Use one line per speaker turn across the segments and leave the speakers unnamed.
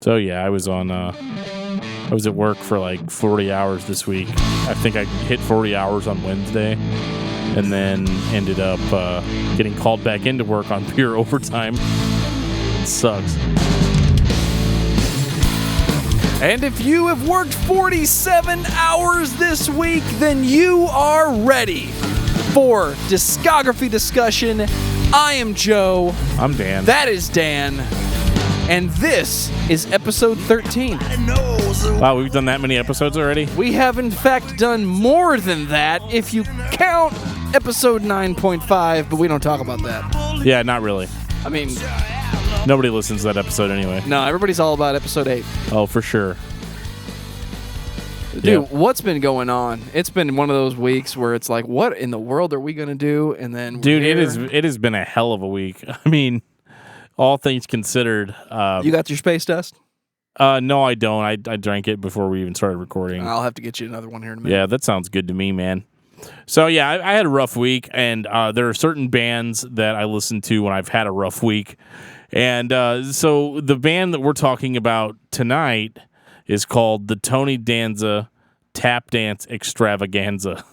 So yeah, I was at work for like 40 hours this week. I think I hit 40 hours on Wednesday, and then ended up getting called back into work on pure overtime. It sucks.
And if you have worked 47 hours this week, then you are ready for discography discussion. I am Joe.
I'm Dan.
That is Dan. And this is episode 13.
Wow, we've done that many episodes already?
We have, in fact, done more than that if you count episode 9.5, but we don't talk about that.
Yeah, not really.
I mean,
nobody listens to that episode anyway.
no, everybody's all about episode 8.
Oh, for sure.
Dude, What's been going on? It's been one of those weeks where it's like, what in the world are we going to do? And then
dude, it has been a hell of a week. I mean, all things considered.
You got your space dust?
No, I don't. I drank it before we even started recording.
I'll have to get you another one here in a minute.
Yeah, that sounds good to me, man. So, yeah, I had a rough week, and there are certain bands that I listen to when I've had a rough week. And so the band that we're talking about tonight is called the Tony Danza Tapdance Extravaganza.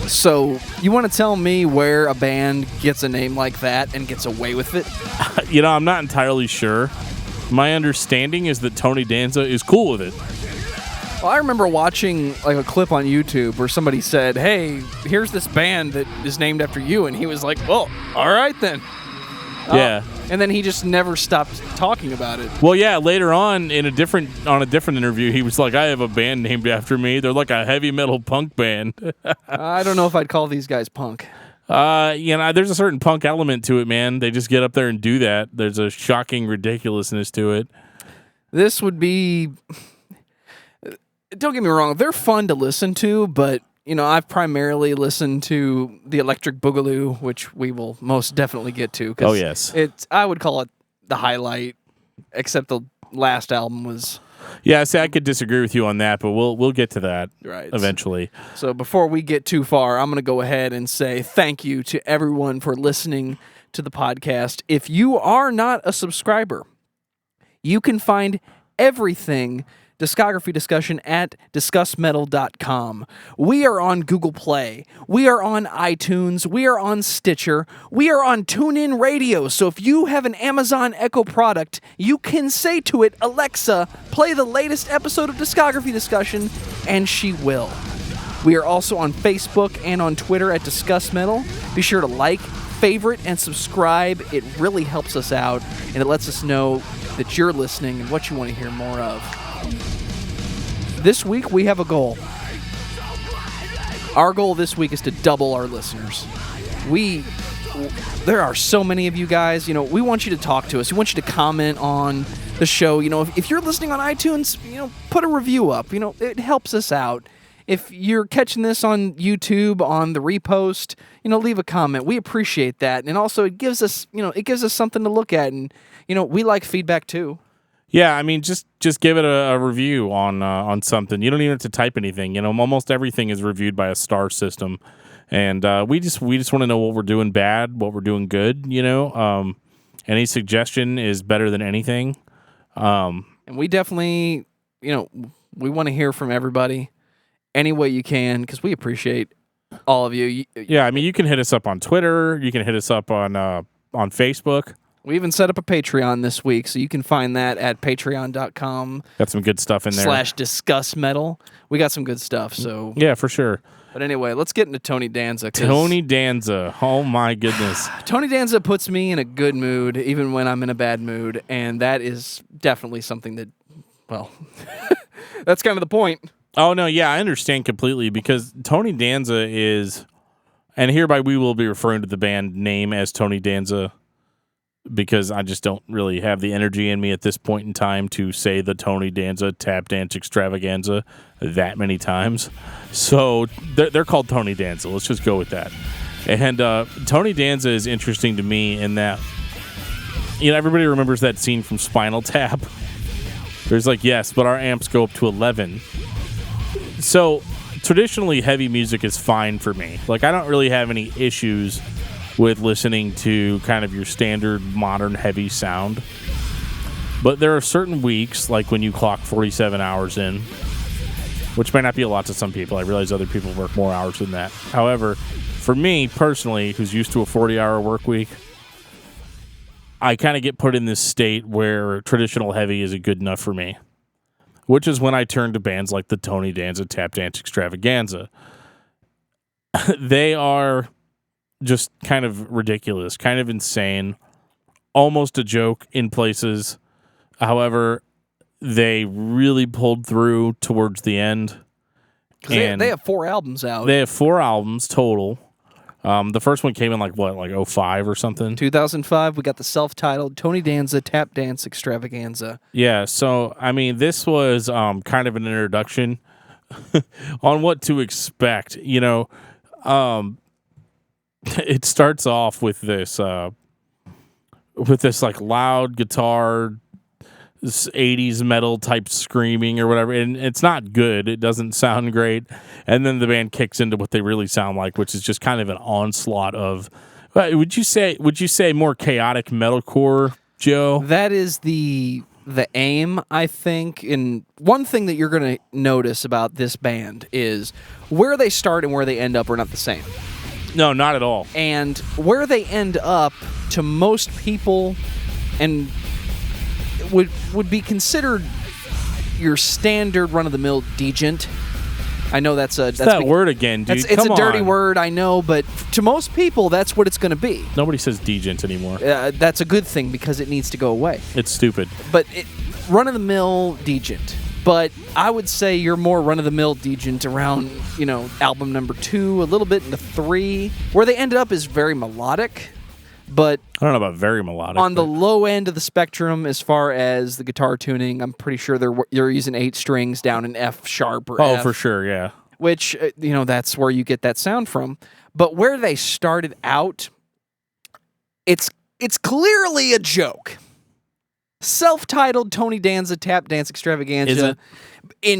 So, you want to tell me where a band gets a name like that and gets away with it?
You know, I'm not entirely sure. My understanding is that Tony Danza is cool with it.
Well, I remember watching like a clip on YouTube where somebody said, hey, here's this band that is named after you. And he was like, well, all right then.
Yeah.
And then he just never stopped talking about it.
Well, yeah, later on on a different interview, he was like, I have a band named after me. They're like a heavy metal punk band.
I don't know if I'd call these guys punk.
There's a certain punk element to it, man. They just get up there and do that. There's a shocking ridiculousness to it.
This would be... Don't get me wrong, they're fun to listen to, but, you know, I've primarily listened to the Electric Boogaloo, which we will most definitely get to.
Oh, yes.
I would call it the highlight, except the last album was...
Yeah, see, I could disagree with you on that, but we'll get to that eventually.
So before we get too far, I'm going to go ahead and say thank you to everyone for listening to the podcast. If you are not a subscriber, you can find everything discography discussion at discussmetal.com. We are on Google Play. We are on iTunes. We are on Stitcher. We are on TuneIn Radio. So if you have an Amazon Echo product, you can say to it, Alexa, play the latest episode of Discography Discussion, and she will. We are also on Facebook and on Twitter at Discuss Metal. Be sure to like, favorite, and subscribe. It really helps us out, and it lets us know that you're listening and what you want to hear more of. This week, we have a goal. Our goal this week is to double our listeners. There are so many of you guys, you know, we want you to talk to us. We want you to comment on the show. You know, if you're listening on iTunes, you know, put a review up. You know, it helps us out. If you're catching this on YouTube, on the repost, you know, leave a comment. We appreciate that. And also, it gives us something to look at. And, you know, we like feedback too.
Yeah, I mean, just give it a review on something. You don't even have to type anything. You know, almost everything is reviewed by a star system, and we just want to know what we're doing bad, what we're doing good. You know, any suggestion is better than anything.
And we definitely, you know, we want to hear from everybody any way you can because we appreciate all of you.
Yeah, I mean, you can hit us up on Twitter. You can hit us up on Facebook.
We even set up a Patreon this week, so you can find that at patreon.com.
Got some good stuff in there.
/discussmetal. We got some good stuff, so...
Yeah, for sure.
But anyway, let's get into Tony Danza.
Tony Danza. Oh, my goodness.
Tony Danza puts me in a good mood, even when I'm in a bad mood, and that is definitely something that, well, that's kind of the point.
Oh, no, yeah, I understand completely, because Tony Danza is... And hereby we will be referring to the band name as Tony Danza, because I just don't really have the energy in me at this point in time to say the Tony Danza Tapdance Extravaganza that many times. So they're called Tony Danza. Let's just go with that. And Tony Danza is interesting to me in that, you know, everybody remembers that scene from Spinal Tap. There's like, yes, but our amps go up to 11. So traditionally heavy music is fine for me. Like, I don't really have any issues with listening to kind of your standard modern heavy sound. But there are certain weeks, like when you clock 47 hours in, which might not be a lot to some people. I realize other people work more hours than that. However, for me personally, who's used to a 40-hour work week, I kind of get put in this state where traditional heavy isn't good enough for me, which is when I turn to bands like the Tony Danza Tapdance Extravaganza. They are just kind of ridiculous, kind of insane, almost a joke in places. However, they really pulled through towards the end.
Because they have 4 albums out.
They have 4 albums total. The first one came in like 05 or something?
2005, we got the self-titled Tony Danza Tapdance Extravaganza.
Yeah, so, I mean, this was kind of an introduction on what to expect. You know, it starts off with this like loud guitar, this 80s metal type screaming or whatever, and it's not good. It doesn't sound great. And then the band kicks into what they really sound like, which is just kind of an onslaught of, would you say more chaotic metalcore, Joe?
That is the aim, I think. And one thing that you're going to notice about this band is where they start and where they end up are not the same.
No, not at all.
And where they end up, to most people, and would be considered your standard run-of-the-mill degent. I know that's
that word again, dude.
It's a dirty word, I know, but to most people, that's what it's going to be.
Nobody says degent anymore.
That's a good thing because it needs to go away.
It's stupid.
But run-of-the-mill degent. But I would say you're more run-of-the-mill degent around, album number 2, a little bit into 3. Where they ended up is very melodic, but
I don't know about very melodic.
On the low end of the spectrum, as far as the guitar tuning, I'm pretty sure they're using 8 strings down in F sharp or F.
Oh, for sure, yeah.
Which, that's where you get that sound from. But where they started out, it's clearly a joke. Self-titled Tony Danza Tapdance Extravaganza.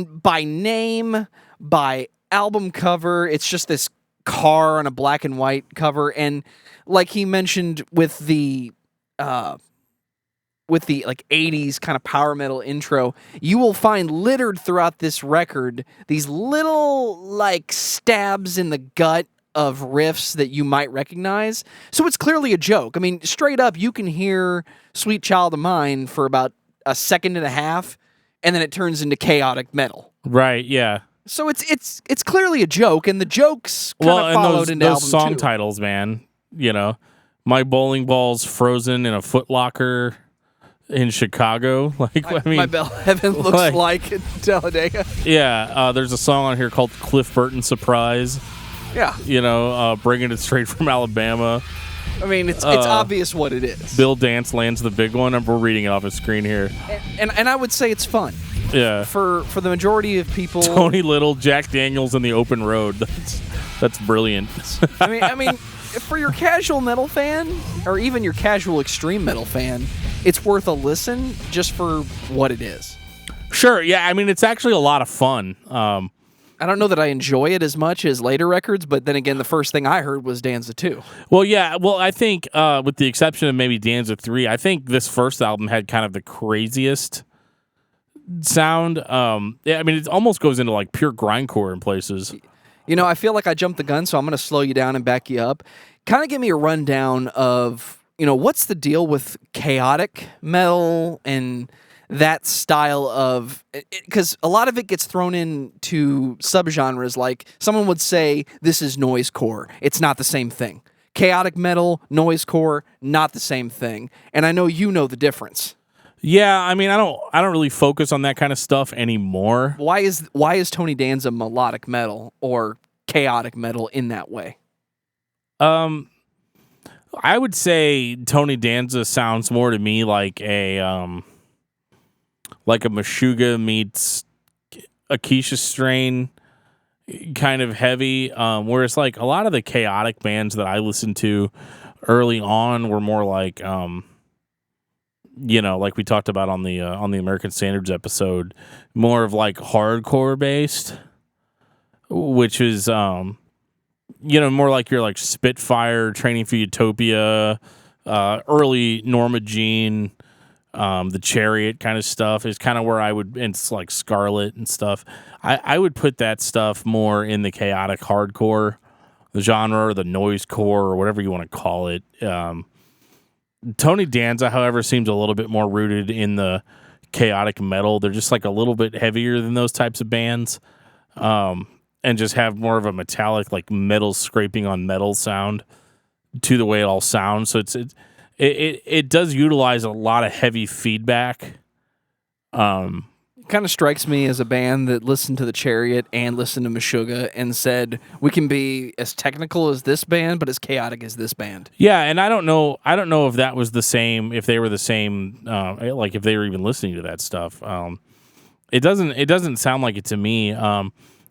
By name, by album cover, it's just this car on a black and white cover, and like he mentioned with the like 80s kind of power metal intro, you will find littered throughout this record these little like stabs in the gut of riffs that you might recognize. So it's clearly a joke. I mean, straight up, you can hear Sweet Child of Mine for about a second and a half, and then it turns into chaotic metal.
Right, yeah.
So it's clearly a joke, and the jokes kind of followed into
those
album
song
2.
titles, man. My bowling ball's frozen in a Foot Locker in Chicago.
My bell heaven looks like in Talladega.
Yeah, there's a song on here called Cliff Burton Surprise.
Yeah.
Bringing it straight from Alabama.
I mean, it's obvious what it is.
Bill Dance lands the big one. We're reading it off his screen here.
And I would say it's fun.
Yeah.
For the majority of people.
Tony Little, Jack Daniels, and the Open Road. That's brilliant.
I mean, for your casual metal fan, or even your casual extreme metal fan, it's worth a listen just for what it is.
Sure, yeah. I mean, it's actually a lot of fun.
I don't know that I enjoy it as much as later records, but then again, the first thing I heard was Danza 2.
Well, yeah. Well, I think with the exception of maybe Danza 3, I think this first album had kind of the craziest sound. It almost goes into like pure grindcore in places.
I feel like I jumped the gun, so I'm going to slow you down and back you up. Kind of give me a rundown of, what's the deal with chaotic metal and that style of, because a lot of it gets thrown into subgenres. Like someone would say, this is noisecore. It's not the same thing. Chaotic metal, noisecore, not the same thing. And I know you know the difference.
Yeah, I mean, I don't really focus on that kind of stuff anymore.
Why is Tony Danza melodic metal or chaotic metal in that way?
I would say Tony Danza sounds more to me like a Meshuggah meets Acacia Strain kind of heavy, whereas like a lot of the chaotic bands that I listened to early on were more like like we talked about on the American Standards episode, more of like hardcore based, which is more like your like Spitfire, Training for Utopia, early Norma Jean, the Chariot kind of stuff is kind of where I would, and it's like Scarlet and stuff. I would put that stuff more in the chaotic hardcore, the genre, or the noisecore, or whatever you want to call it. Tony Danza, however, seems a little bit more rooted in the chaotic metal. They're just like a little bit heavier than those types of bands, and just have more of a metallic, like metal scraping on metal sound to the way it all sounds. So it does utilize a lot of heavy feedback.
Kind of strikes me as a band that listened to the Chariot and listened to Meshuggah and said, we can be as technical as this band, but as chaotic as this band.
Yeah, and I don't know if that was the same, if they were the same, like if they were even listening to that stuff. It doesn't sound like it to me.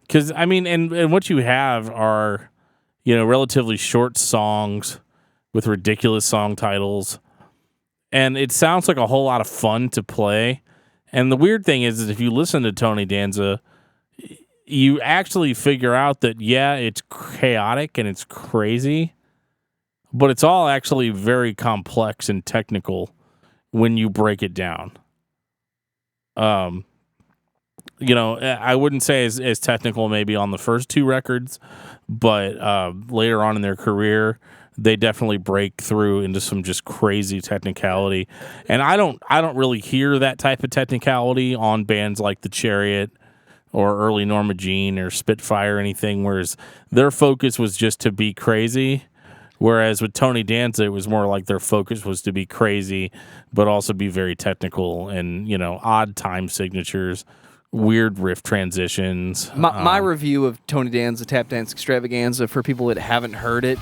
Because I mean, and what you have are, relatively short songs with ridiculous song titles, and it sounds like a whole lot of fun to play. And the weird thing is if you listen to Tony Danza, you actually figure out that, yeah, it's chaotic and it's crazy, but it's all actually very complex and technical when you break it down. I wouldn't say as technical maybe on the first two records, but later on in their career, they definitely break through into some just crazy technicality. And I don't really hear that type of technicality on bands like The Chariot or early Norma Jean or Spitfire or anything, whereas their focus was just to be crazy. Whereas with Tony Danza, it was more like their focus was to be crazy, but also be very technical and, odd time signatures, weird riff transitions.
My review of Tony Danza Tapdance Extravaganza, for people that haven't heard it,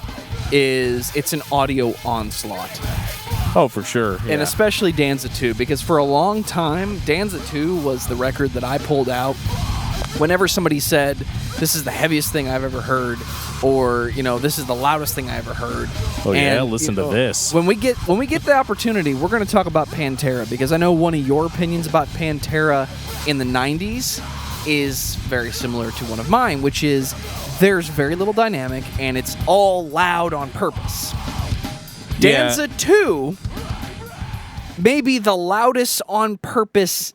is it's an audio onslaught.
Oh, for sure. Yeah.
And especially Danza 2, because for a long time, Danza 2 was the record that I pulled out whenever somebody said, this is the heaviest thing I've ever heard, or, this is the loudest thing I ever heard.
Oh, yeah, listen to this.
When we get the opportunity, we're going to talk about Pantera, because I know one of your opinions about Pantera in the 90s is very similar to one of mine, which is there's very little dynamic, and it's all loud on purpose. Danza 2 may be the loudest on purpose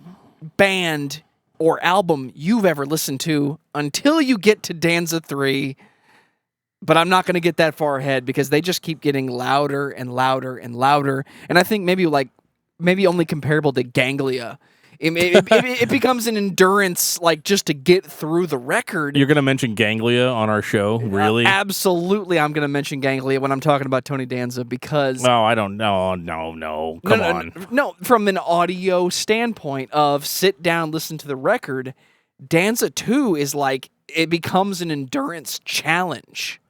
band or album you've ever listened to until you get to Danza 3, but I'm not going to get that far ahead because they just keep getting louder and louder and louder, and I think maybe only comparable to Ganglia. It becomes an endurance, like, just to get through the record.
You're going to mention Ganglia on our show, really?
Absolutely, I'm going to mention Ganglia when I'm talking about Tony Danza, because...
No, I don't know. No. Come on.
No, from an audio standpoint of sit down, listen to the record, Danza 2 is like, it becomes an endurance challenge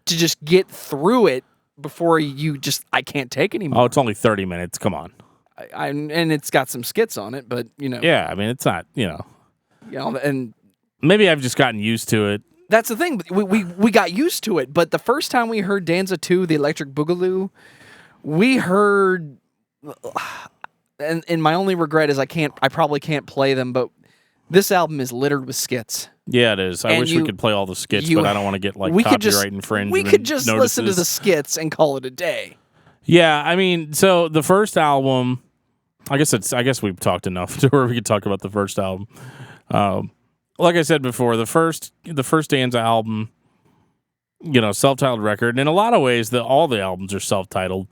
to just get through it before you just, I can't take anymore.
Oh, it's only 30 minutes. Come on.
And it's got some skits on it, but
Yeah, I mean, it's not,
and
maybe I've just gotten used to it.
That's the thing. We got used to it, but the first time we heard Danza 2, the Electric Boogaloo, we heard, and my only regret is I probably can't play them, but this album is littered with skits.
Yeah, it is. I wish we could play all the skits, but I don't want to get copyright infringement.
We could just listen to the skits and call it a day.
Yeah, I mean, so the first album, I guess we've talked enough to where we could talk about the first album. Like I said before, the first Danza album, self-titled record. And in a lot of ways, all the albums are self-titled,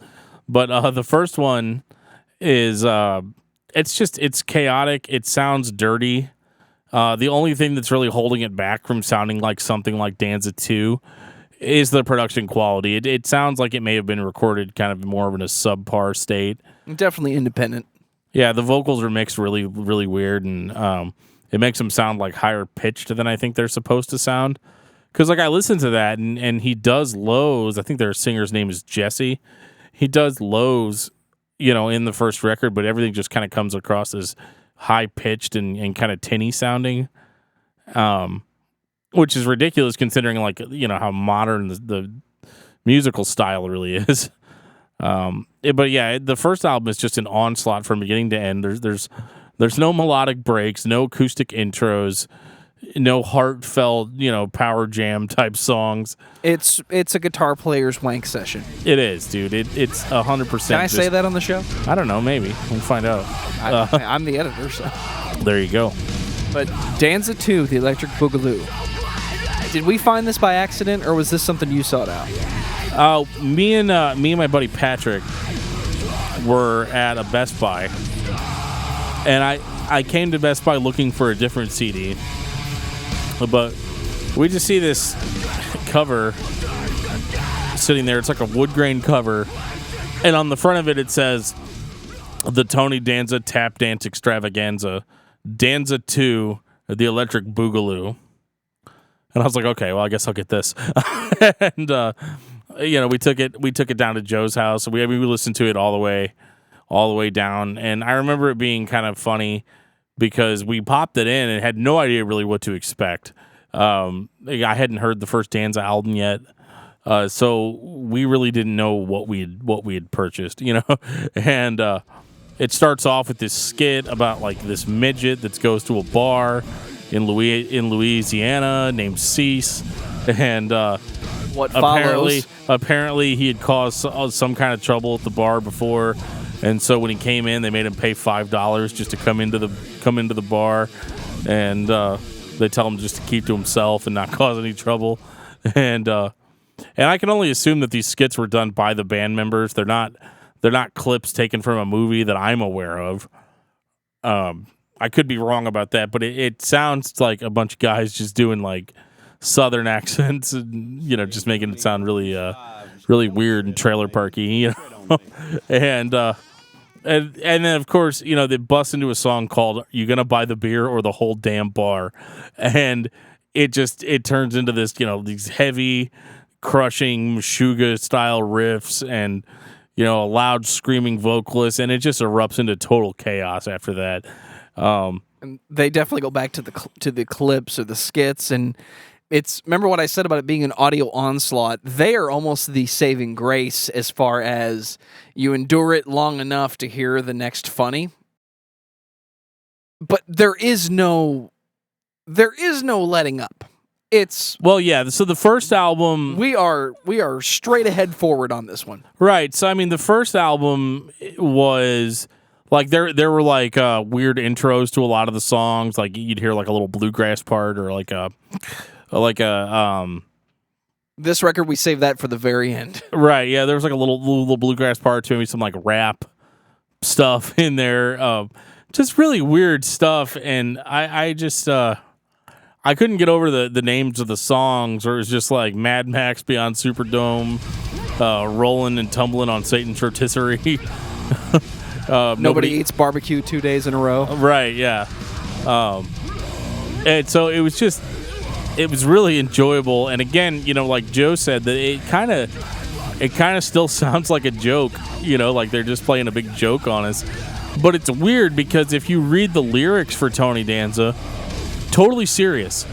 but the first one is it's chaotic. It sounds dirty. The only thing that's really holding it back from sounding like something like Danza 2 is the production quality. It sounds like it may have been recorded kind of more of in a subpar state.
Definitely independent.
Yeah, the vocals are mixed really, really weird, and it makes them sound like higher pitched than I think they're supposed to sound. Because I listened to that, and he does lows. I think their singer's name is Jesse. He does lows, in the first record, but everything just kind of comes across as high pitched and kind of tinny sounding. Which is ridiculous considering, how modern the musical style really is. But yeah, the first album is just an onslaught from beginning to end. There's no melodic breaks, no acoustic intros. no heartfelt, power jam type songs.
It's a guitar player's wank session.
It is, dude. It's 100%.
Can I say that on the show?
I don't know. Maybe we'll find out.
I'm the editor, so.
There you go.
But Danza 2, the Electric Boogaloo. Did we find this by accident, or was this something you sought out?
Me and my buddy Patrick were at a Best Buy, and I came to Best Buy looking for a different CD, but we just see this cover sitting there. It's like a wood grain cover, and on the front of it says the Tony Danza Tapdance Extravaganza, Danza 2, the Electric Boogaloo. And I was like, okay, well, I guess I'll get this. And we took it down to Joe's house. We listened to it all the way down. And I remember it being kind of funny because we popped it in and had no idea really what to expect. I hadn't heard the first Danza album yet, so we really didn't know what we had purchased, And it starts off with this skit about like this midget that goes to a bar in Louisiana named Cease, and
what follows?
Apparently he had caused some kind of trouble at the bar before, and so when he came in, they made him pay $5 just to come into the bar, and they tell him just to keep to himself and not cause any trouble, and I can only assume that these skits were done by the band members. They're not clips taken from a movie that I'm aware of. I could be wrong about that, but it sounds like a bunch of guys just doing like Southern accents and just making it sound really really weird and trailer parky, and then of course they bust into a song called "You Gonna Buy the Beer or the Whole Damn Bar," and it turns into this these heavy, crushing Meshuggah style riffs and a loud screaming vocalist, and it just erupts into total chaos after that.
And they definitely go back to the clips or the skits, and remember what I said about it being an audio onslaught. They are almost the saving grace as far as you endure it long enough to hear the next funny. But there is no letting up.
So the first album,
we are straight ahead forward on this one,
right? So I mean, the first album was like there were like weird intros to a lot of the songs. Like you'd hear like a little bluegrass part or like a
This record, we saved that for the very end.
Right? Yeah, there was like a little bluegrass part to maybe some like rap stuff in there. Just really weird stuff, and I just. I couldn't get over the names of the songs, or it was just like Mad Max Beyond Superdome, Rolling and Tumbling on Satan's Rotisserie.
Nobody eats barbecue 2 days in a row.
Right, yeah. And so it was really enjoyable. And again, like Joe said, that it kind of still sounds like a joke, like they're just playing a big joke on us. But it's weird because if you read the lyrics for Tony Danza, totally serious,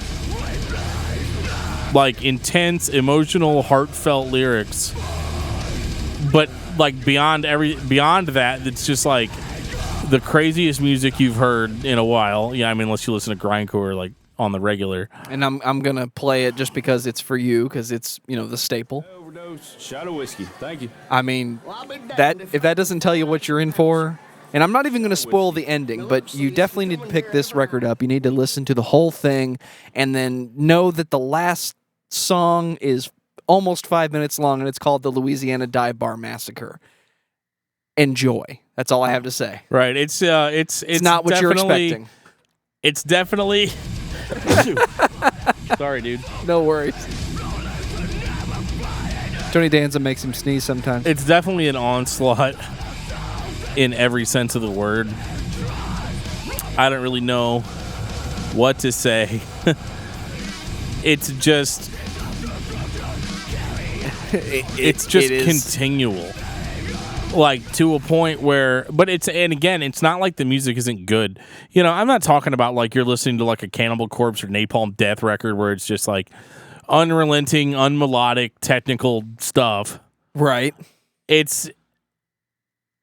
like intense, emotional, heartfelt lyrics, but like beyond that, it's just like the craziest music you've heard in a while. Yeah, I mean, unless you listen to grindcore like on the regular.
And I'm gonna play it just because it's for you, because it's the staple.
Overdose, shot of whiskey. Thank you.
I mean, if that doesn't tell you what you're in for. And I'm not even going to spoil the ending, but you definitely need to pick this record up. You need to listen to the whole thing and then know that the last song is almost 5 minutes long, and it's called the Louisiana Dive Bar Massacre. Enjoy. That's all I have to say.
Right. It's
not what you're expecting.
It's definitely... Sorry, dude.
No worries. Tony Danza makes him sneeze sometimes.
It's definitely an onslaught in every sense of the word. I don't really know what to say. It's just continual, like to a point where, but it's not like the music isn't good. I'm not talking about like you're listening to like a Cannibal Corpse or Napalm Death record where it's just like unrelenting, unmelodic, technical stuff.
Right.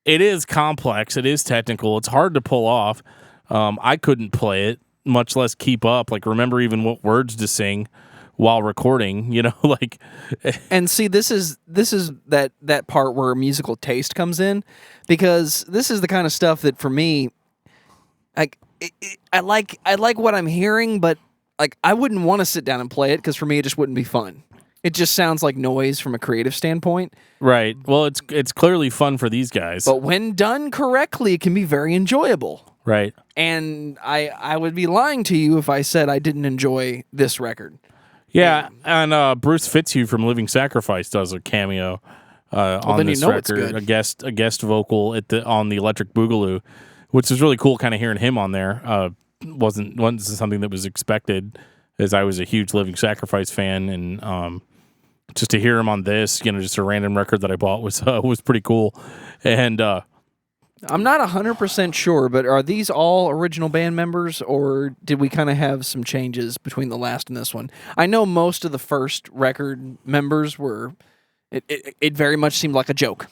It is complex. It is technical. It's hard to pull off. I couldn't play it. much less keep up. Like, remember even what words to sing while recording, like.
And see, this is that part where musical taste comes in, because this is the kind of stuff that for me, like, I like what I'm hearing, but like I wouldn't want to sit down and play it, because for me it just wouldn't be fun. It just sounds like noise from a creative standpoint.
Right. Well, it's clearly fun for these guys.
But when done correctly, it can be very enjoyable.
Right.
And I would be lying to you if I said I didn't enjoy this record.
Yeah, and Bruce Fitzhugh from Living Sacrifice does a cameo on this record, a guest vocal on the Electric Boogaloo, which is really cool. Kind of hearing him on there wasn't something that was expected, as I was a huge Living Sacrifice fan, and just to hear him on this, just a random record that I bought was pretty cool. And
I'm not 100% sure, but are these all original band members, or did we kind of have some changes between the last and this one? I know most of the first record members were. It very much seemed like a joke.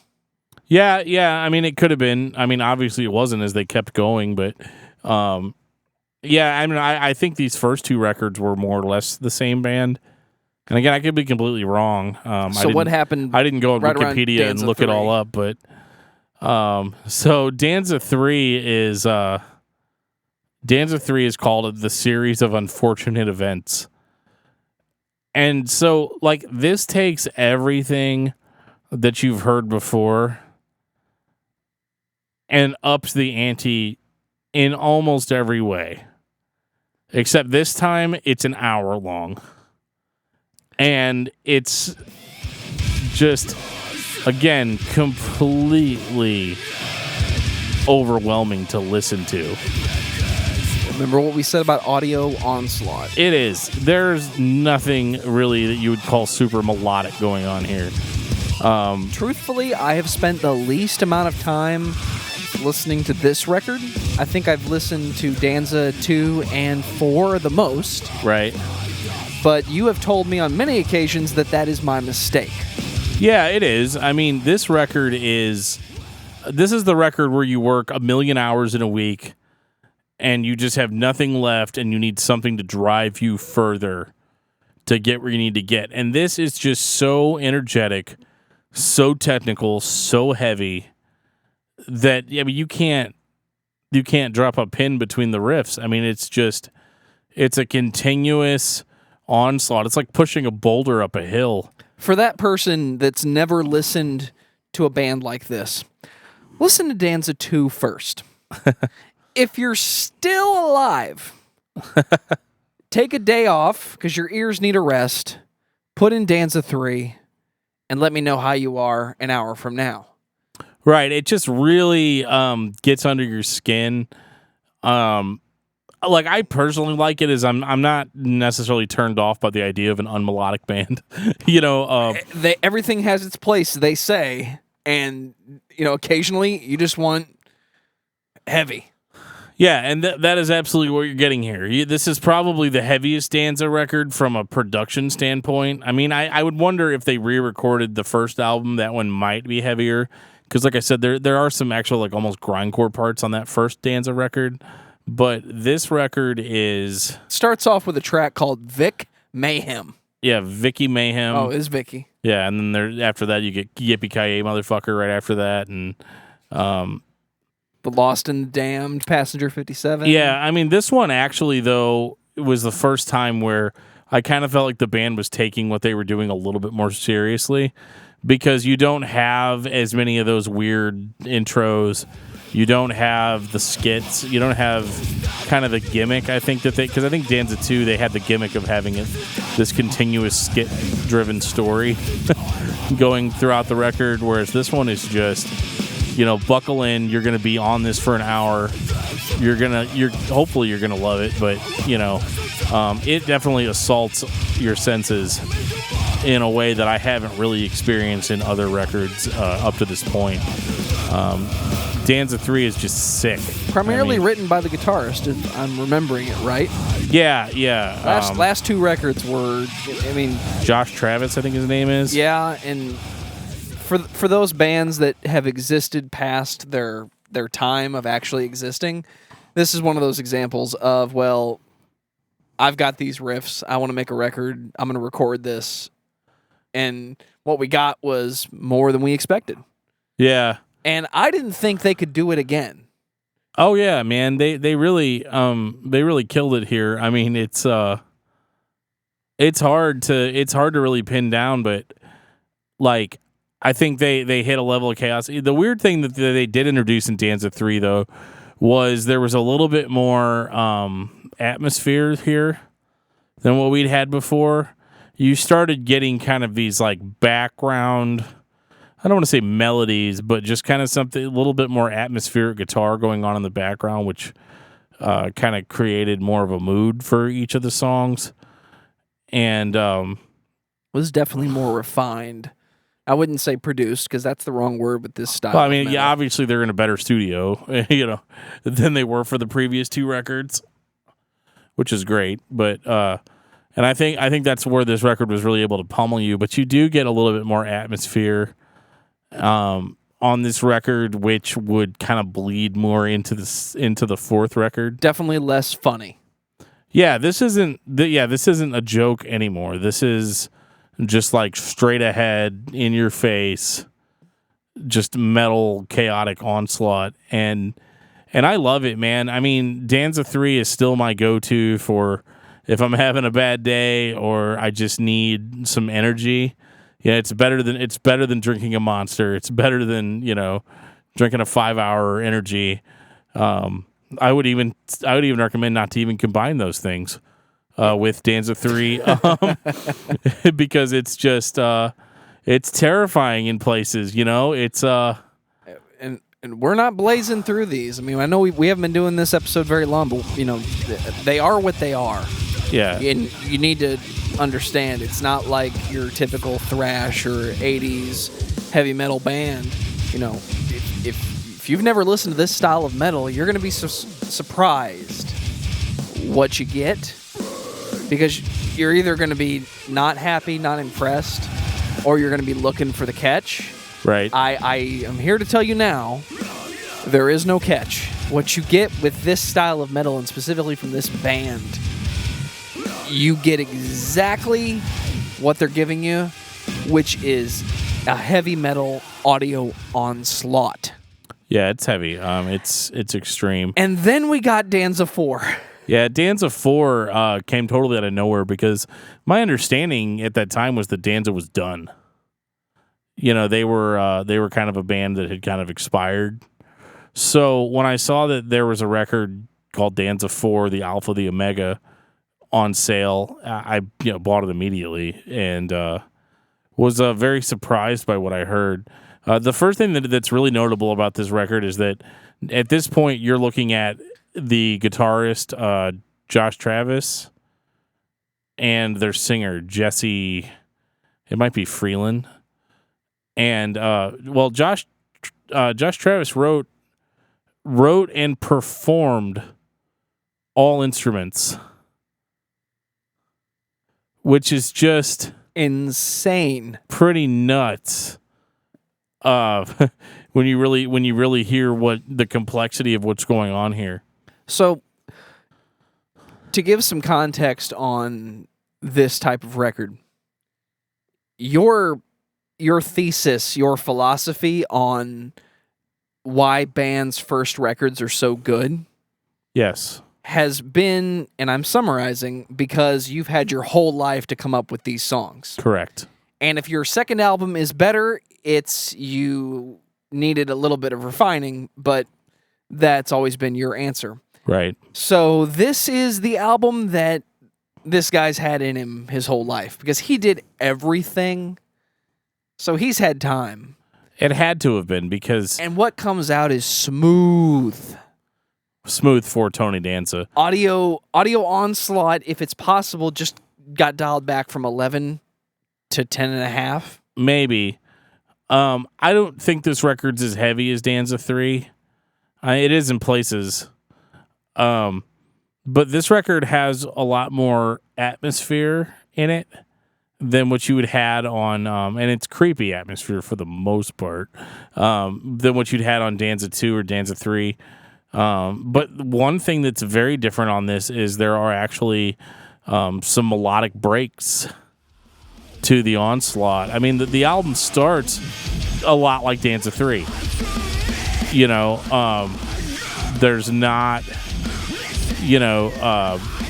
Yeah. I mean, it could have been. I mean, obviously it wasn't, as they kept going, but yeah. I mean, I think these first two records were more or less the same band. And again, I could be completely wrong.
So what happened?
I didn't go on
right
Wikipedia and look it all up, but so Danza 3 is called The Series of Unfortunate Events. And so, like, this takes everything that you've heard before and ups the ante in almost every way. Except this time, it's an hour long. And it's just, again, completely overwhelming to listen to.
Remember what we said about audio onslaught.
It is. There's nothing really that you would call super melodic going on here.
Truthfully, I have spent the least amount of time listening to this record. I think I've listened to Danza 2 and 4 the most.
Right.
But you have told me on many occasions that is my mistake.
Yeah, it is. I mean, this is the record where you work 1 million hours in a week and you just have nothing left and you need something to drive you further to get where you need to get. And this is just so energetic, so technical, so heavy that, I mean, you can't drop a pin between the riffs. I mean, it's a continuous onslaught. It's like pushing a boulder up a hill.
For that person that's never listened to a band like this, listen to Danza 2 first. If you're still alive, take a day off because your ears need a rest, put in Danza 3, and let me know how you are an hour from now.
Right. It just really gets under your skin. Like, I personally like it, as I'm not necessarily turned off by the idea of an unmelodic band.
Everything has its place, they say, and occasionally you just want heavy.
Yeah, and that is absolutely what you're getting here. This is probably the heaviest Danza record from a production standpoint. I mean, I would wonder if they re-recorded the first album, that one might be heavier, because like I said, there are some actual, like, almost grindcore parts on that first Danza record. But this record
starts off with a track called Vic Mayhem.
Yeah, Vicky Mayhem.
Oh, it's Vicky.
Yeah, and then after that you get Yippee-Ki-Yay Motherfucker right after that, and
The Lost and the Damned, Passenger 57.
Yeah, I mean, this one actually, though, was the first time where I kind of felt like the band was taking what they were doing a little bit more seriously, because you don't have as many of those weird intros. You don't have the skits. You don't have kind of the gimmick, I think, because I think Danza 2, they had the gimmick of having this continuous skit-driven story going throughout the record, whereas this one is just, buckle in, you're going to be on this for an hour. Hopefully you're going to love it, but, it definitely assaults your senses in a way that I haven't really experienced in other records up to this point. Danza 3 is just sick.
Primarily written by the guitarist, if I'm remembering it right.
Yeah.
Last two records were,
Josh Travis, I think his name is.
Yeah, and for those bands that have existed past their time of actually existing, This is one of those examples of, well, I've got these riffs. I want to make a record. I'm going to record this. And what we got was more than we expected.
Yeah.
And I didn't think they could do it again.
Oh yeah, man. They really killed it here. I mean, it's hard to really pin down, but like I think they hit a level of chaos. The weird thing that they did introduce in Danza 3 though was there was a little bit more atmosphere here than what we'd had before. You started getting kind of these like background, I don't want to say melodies, but just kind of something, a little bit more atmospheric guitar going on in the background, which kind of created more of a mood for each of the songs. And
was definitely more refined. I wouldn't say produced because that's the wrong word with this style.
well, I mean, yeah, obviously they're in a better studio, than they were for the previous two records, which is great. But and I think that's where this record was really able to pummel you. But you do get a little bit more atmosphere on this record, which would kind of bleed more into the fourth record.
Definitely less funny.
Yeah, this isn't a joke anymore. This is just like straight ahead, in your face, just metal, chaotic onslaught, and I love it, man. I mean, Danza 3 is still my go-to for if I'm having a bad day or I just need some energy. Yeah, it's better than drinking a Monster. It's better than, drinking a 5-hour energy. I would even recommend not to even combine those things with Danza 3 because it's just it's terrifying in places. It's
and we're not blazing through these. I mean, I know we haven't been doing this episode very long, but they are what they are.
Yeah,
and you need to understand it's not like your typical thrash or 80s heavy metal band. If you've never listened to this style of metal, you're going to be surprised what you get, because you're either going to be not happy, not impressed, or you're going to be looking for the catch.
Right.
I am here to tell you now, there is no catch. What you get with this style of metal, and specifically from this band, you get exactly what they're giving you, which is a heavy metal audio onslaught.
Yeah, it's heavy. It's extreme.
And then we got Danza 4.
Yeah, Danza 4 came totally out of nowhere because my understanding at that time was that Danza was done. They were kind of a band that had kind of expired. So when I saw that there was a record called Danza 4, the Alpha, the Omega, on sale, I bought it immediately and was very surprised by what I heard. The first thing that's really notable about this record is that at this point you're looking at the guitarist Josh Travis and their singer Jesse, it might be Freeland. And Josh Travis wrote and performed all instruments, which is just
insane,
pretty nuts. When you really hear what the complexity of what's going on here.
So, to give some context on this type of record, your thesis, your philosophy on why bands' first records are so good,
yes,
has been, and I'm summarizing, because you've had your whole life to come up with these songs.
Correct.
And if your second album is better, it's you needed a little bit of refining, but that's always been your answer.
Right.
So this is the album that this guy's had in him his whole life, because he did everything. So he's had time.
It had to have been, because...
And what comes out is smooth.
Smooth for Tony Danza.
Audio onslaught, if it's possible, just got dialed back from 11 to 10.5.
Maybe. I don't think this record's as heavy as Danza 3. It is in places. But this record has a lot more atmosphere in it than what you would had on, and it's creepy atmosphere for the most part, than what you'd had on Danza 2 or Danza 3. But one thing that's very different on this is there are actually some melodic breaks to the onslaught. I mean, the album starts a lot like Danza 3. You know, there's not,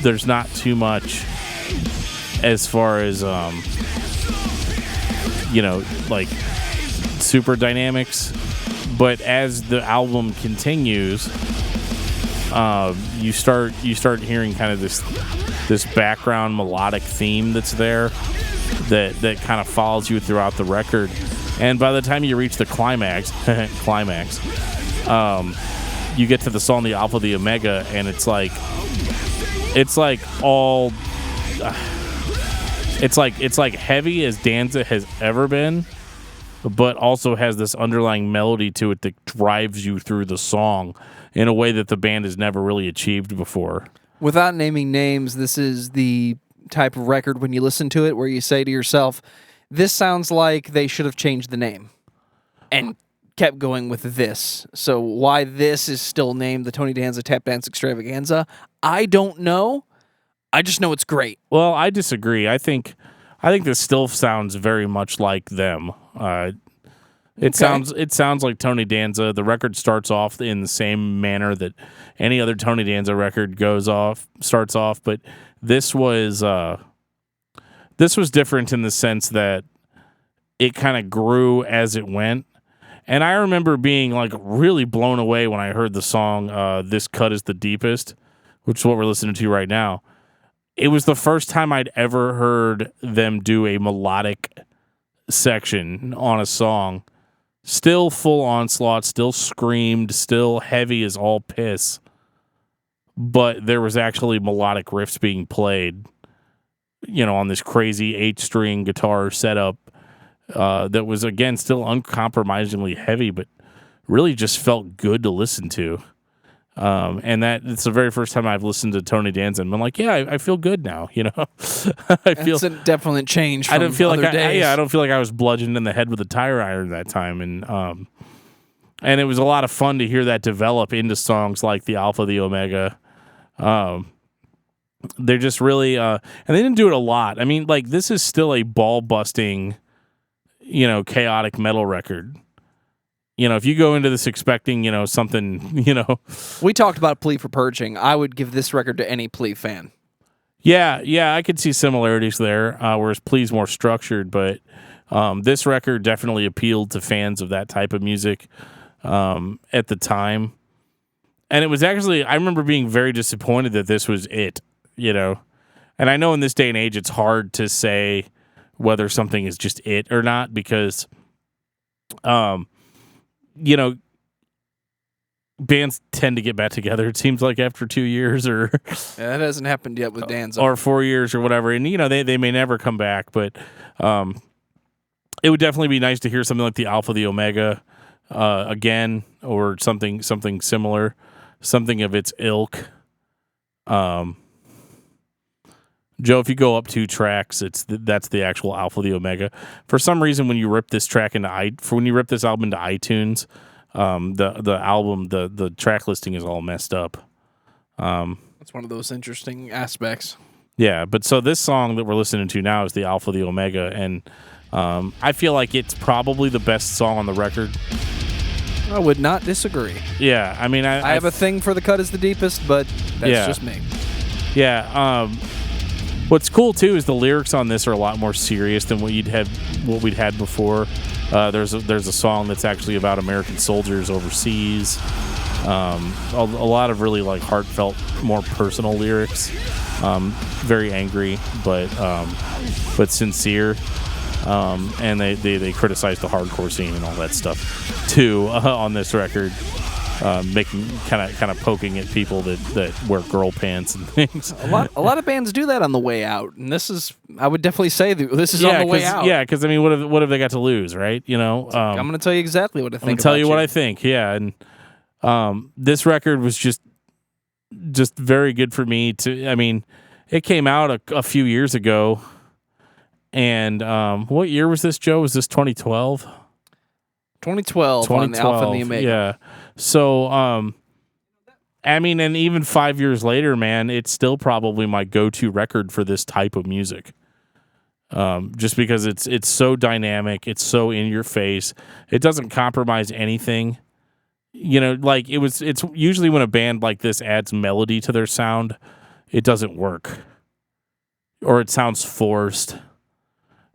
there's not too much as far as, like super dynamics. But as the album continues, you start hearing kind of this background melodic theme that's there that kind of follows you throughout the record. And by the time you reach the climax, you get to the song "The Alpha, the Omega," and it's like heavy as Danza has ever been, but also has this underlying melody to it that drives you through the song in a way that the band has never really achieved before.
Without naming names, this is the type of record when you listen to it where you say to yourself, this sounds like they should have changed the name and kept going with this. So why this is still named the Tony Danza Tapdance Extravaganza, I don't know. I just know it's great.
Well, I disagree. I think this still sounds very much like them. It sounds like Tony Danza. The record starts off in the same manner that any other Tony Danza record starts off, but this was different in the sense that it kind of grew as it went. And I remember being like really blown away when I heard the song "This Cut Is the Deepest," which is what we're listening to right now. It was the first time I'd ever heard them do a melodic section on a song. Still full onslaught, still screamed, still heavy as all piss. But there was actually melodic riffs being played, on this crazy 8-string guitar setup that was, again, still uncompromisingly heavy, but really just felt good to listen to. And it's the very first time I've listened to Tony Danza and been like, yeah, I feel good now. I feel
it's a definite change. From
I don't feel
other
like
days.
I don't feel like I was bludgeoned in the head with a tire iron that time, and it was a lot of fun to hear that develop into songs like "The Alpha, the Omega." They're just really, and they didn't do it a lot. I mean, like, this is still a ball busting, chaotic metal record. If you go into this expecting, something,
We talked about Plea for Purging. I would give this record to any Plea fan.
Yeah, I could see similarities there, whereas Plea's more structured, but this record definitely appealed to fans of that type of music at the time. And it was actually, I remember being very disappointed that this was it, And I know in this day and age, it's hard to say whether something is just it or not, because, bands tend to get back together, it seems like, after 2 years or
that hasn't happened yet with Danza.
or 4 years or whatever. And, they may never come back, but it would definitely be nice to hear something like "The Alpha, the Omega" again, or something similar, something of its ilk. Joe, if you go up 2 tracks, that's the actual "Alpha, the Omega." For some reason, when you rip this album into iTunes, the album, the track listing is all messed up.
That's one of those interesting aspects.
Yeah, but so this song that we're listening to now is "The Alpha, the Omega," and I feel like it's probably the best song on the record.
I would not disagree.
Yeah, I mean,
I have a thing for "The Cut Is the Deepest," but that's just me.
Yeah. What's cool too is the lyrics on this are a lot more serious than what we'd had before. There's a song that's actually about American soldiers overseas. A lot of really like heartfelt, more personal lyrics. Very angry, but sincere. And they criticize the hardcore scene and all that stuff too on this record. Making kind of poking at people that wear girl pants and things.
A lot of bands do that on the way out, and I would definitely say this is on the way out.
Yeah, because I mean, what have they got to lose, right? I'm
going to tell you exactly what I think.
I'm going to tell you what I think. Yeah, and this record was just very good for me. I mean, it came out a few years ago, and what year was this, Joe? Was this 2012?
2012 on the Alpha and the Omega.
Yeah. So I mean, and even 5 years later, man, it's still probably my go-to record for this type of music. Just because it's so dynamic, it's so in your face. It doesn't compromise anything. Like it's usually when a band like this adds melody to their sound, it doesn't work. Or it sounds forced.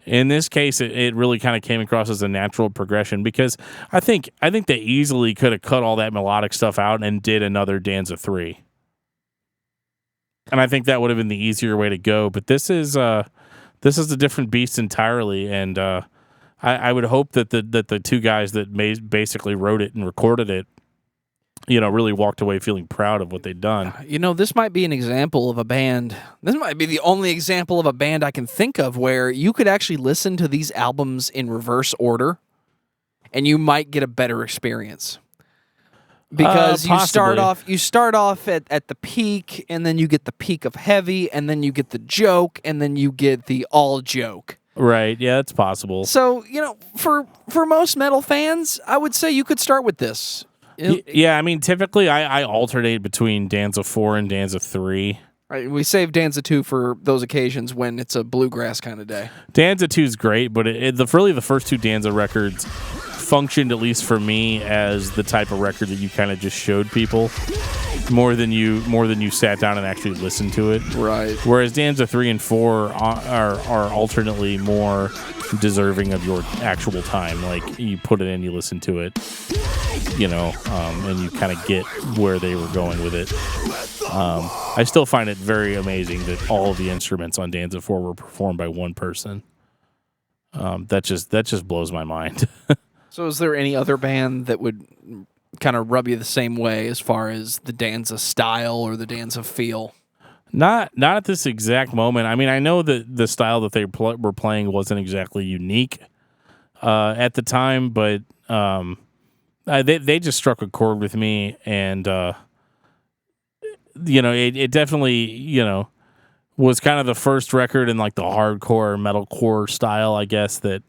In this case, it really kind of came across as a natural progression because I think they easily could have cut all that melodic stuff out and did another Danza 3. And I think that would have been the easier way to go. But this is a different beast entirely, and I would hope that the two guys that basically wrote it and recorded it, really walked away feeling proud of what they'd done.
This might be an example of a band. This might be the only example of a band I can think of where you could actually listen to these albums in reverse order, and you might get a better experience. Because you start off at the peak, and then you get the peak of heavy, and then you get the joke, and then you get the all joke.
Right, yeah, it's possible.
So, for most metal fans, I would say you could start with this.
Yeah, I mean, typically I alternate between Danza 4 and Danza 3.
Right, we save Danza 2 for those occasions when it's a bluegrass kind of day.
Danza 2 is great, but really the first two Danza records functioned, at least for me, as the type of record that you kind of just showed people more than you sat down and actually listened to it.
Right.
Whereas Danza 3 and 4 are alternately more deserving of your actual time. Like, you put it in, you listen to it, and you kind of get where they were going with it. I still find it very amazing that all of the instruments on Danza 4 were performed by one person. That just blows my mind.
So is there any other band that would kind of rub you the same way as far as the Danza style or the Danza feel?
Not at this exact moment. I mean, I know that the style that they were playing wasn't exactly unique at the time, but they just struck a chord with me, and it definitely was kind of the first record in like the hardcore metalcore style, I guess, that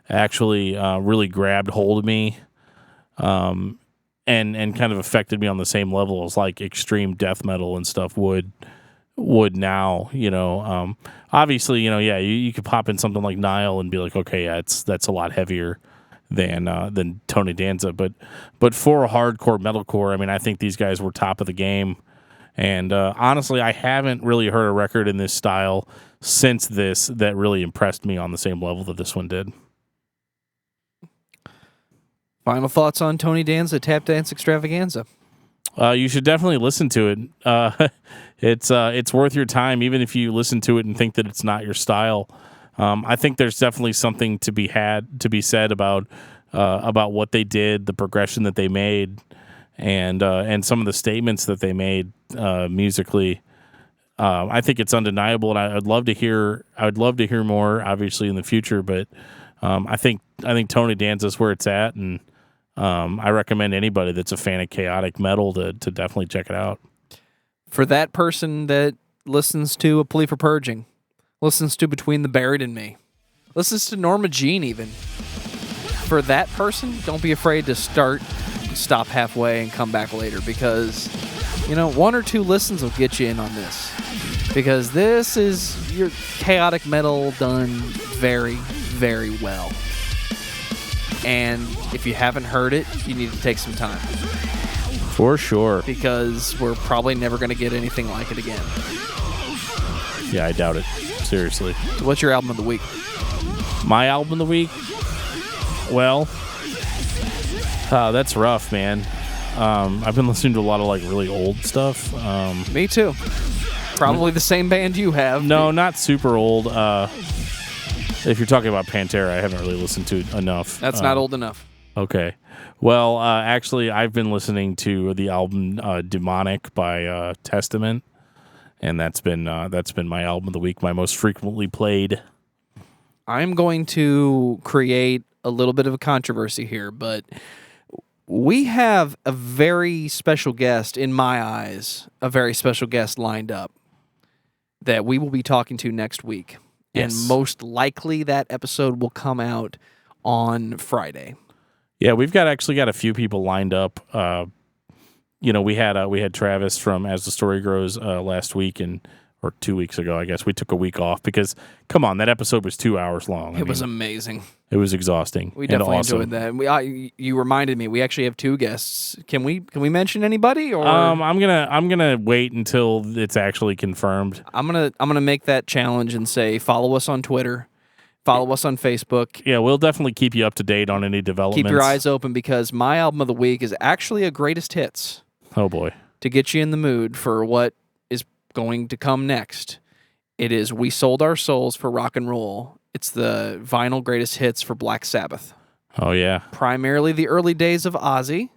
actually really grabbed hold of me, and kind of affected me on the same level as like extreme death metal and stuff would now. Obviously, you could pop in something like Nile and be like, okay, yeah, that's a lot heavier than Tony Danza, but for hardcore metalcore, I mean, I think these guys were top of the game. And honestly, I haven't really heard a record in this style since this that really impressed me on the same level that this one did.
Final thoughts on Tony Danza Tapdance Extravaganza?
You should definitely listen to it. It's worth your time, even if you listen to it and think that it's not your style. I think there's definitely something to be said about what they did, the progression that they made, and some of the statements that they made musically. I think it's undeniable, and I'd love to hear more, obviously, in the future. But I think Tony Danza is where it's at, and I recommend anybody that's a fan of chaotic metal to definitely check it out.
For that person that listens to A Plea for Purging, listens to Between the Buried and Me, listens to Norma Jean even, for that person, don't be afraid to stop halfway and come back later, because one or two listens will get you in on this, because this is your chaotic metal done very, very well. And if you haven't heard it, you need to take some time.
For sure.
Because we're probably never going to get anything like it again.
Yeah, I doubt it. Seriously.
So what's your album of the week?
My album of the week? Well, that's rough, man. I've been listening to a lot of like really old stuff.
Me too. Probably the same band you have.
No, not super old. If you're talking about Pantera, I haven't really listened to it enough.
That's not old enough.
Okay. Well, actually, I've been listening to the album Demonic by Testament, and that's been my album of the week, my most frequently played.
I'm going to create a little bit of a controversy here, but we have a very special guest, in my eyes, a very special guest lined up that we will be talking to next week.
Yes.
And most likely that episode will come out on Friday.
Yeah, we've actually got a few people lined up, we had Travis from As the Story Grows last week or 2 weeks ago, I guess. We took a week off because, come on, that episode was 2 hours long.
It was amazing.
It was exhausting.
We definitely
awesome.
enjoyed that. You reminded me. We actually have 2 guests. Can we mention anybody? Or
I'm gonna wait until it's actually confirmed.
I'm gonna make that challenge and say follow us on Twitter, follow us on Facebook.
Yeah, we'll definitely keep you up to date on any developments.
Keep your eyes open because my album of the week is actually a greatest hits.
Oh boy,
to get you in the mood for what is going to come next. It is We Sold Our Souls for Rock and Roll. It's the vinyl greatest hits for Black Sabbath.
Oh, yeah.
Primarily the early days of Ozzy,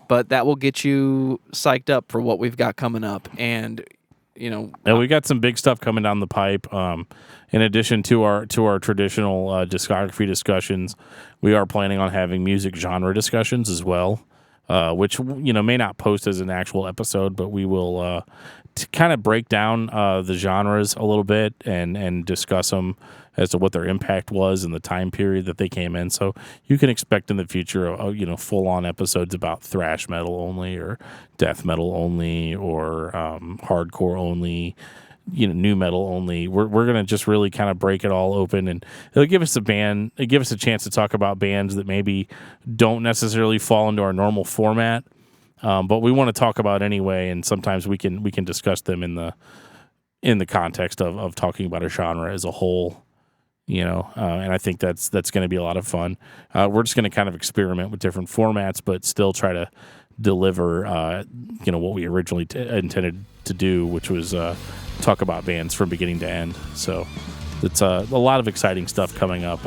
but that will get you psyched up for what we've got coming up. And,
we got some big stuff coming down the pipe. In addition to our traditional discography discussions, we are planning on having music genre discussions as well, which, may not post as an actual episode, but we will to kind of break down the genres a little bit and discuss them as to what their impact was in the time period that they came in. So you can expect in the future, full-on episodes about thrash metal only or death metal only or hardcore only, new metal only. We're going to just really kind of break it all open, and it'll give us a chance to talk about bands that maybe don't necessarily fall into our normal format. But we want to talk about anyway, and sometimes we can discuss them in the context of talking about a genre as a whole, and I think that's going to be a lot of fun. We're just going to kind of experiment with different formats, but still try to deliver, what we originally intended to do, which was talk about bands from beginning to end. So it's a lot of exciting stuff coming up.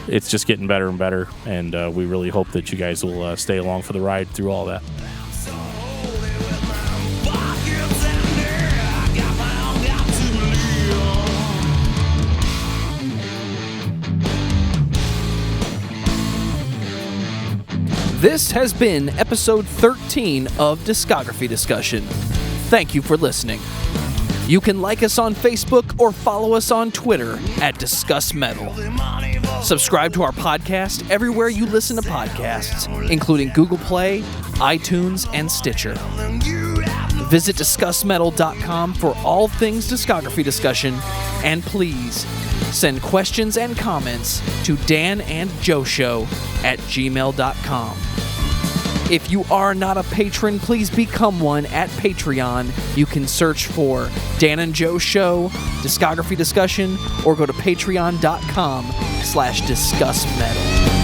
It's just getting better and better, and we really hope that you guys will stay along for the ride through all that.
This has been episode 13 of Discography Discussion. Thank you for listening. You can like us on Facebook or follow us on Twitter at Discuss Metal. Subscribe to our podcast everywhere you listen to podcasts, including Google Play, iTunes, and Stitcher. Visit DiscussMetal.com for all things discography discussion, and please send questions and comments to danandjoeshow@gmail.com. If you are not a patron, please become one at Patreon. You can search for Dan and Joe Show, Discography Discussion, or go to patreon.com/discussmetal.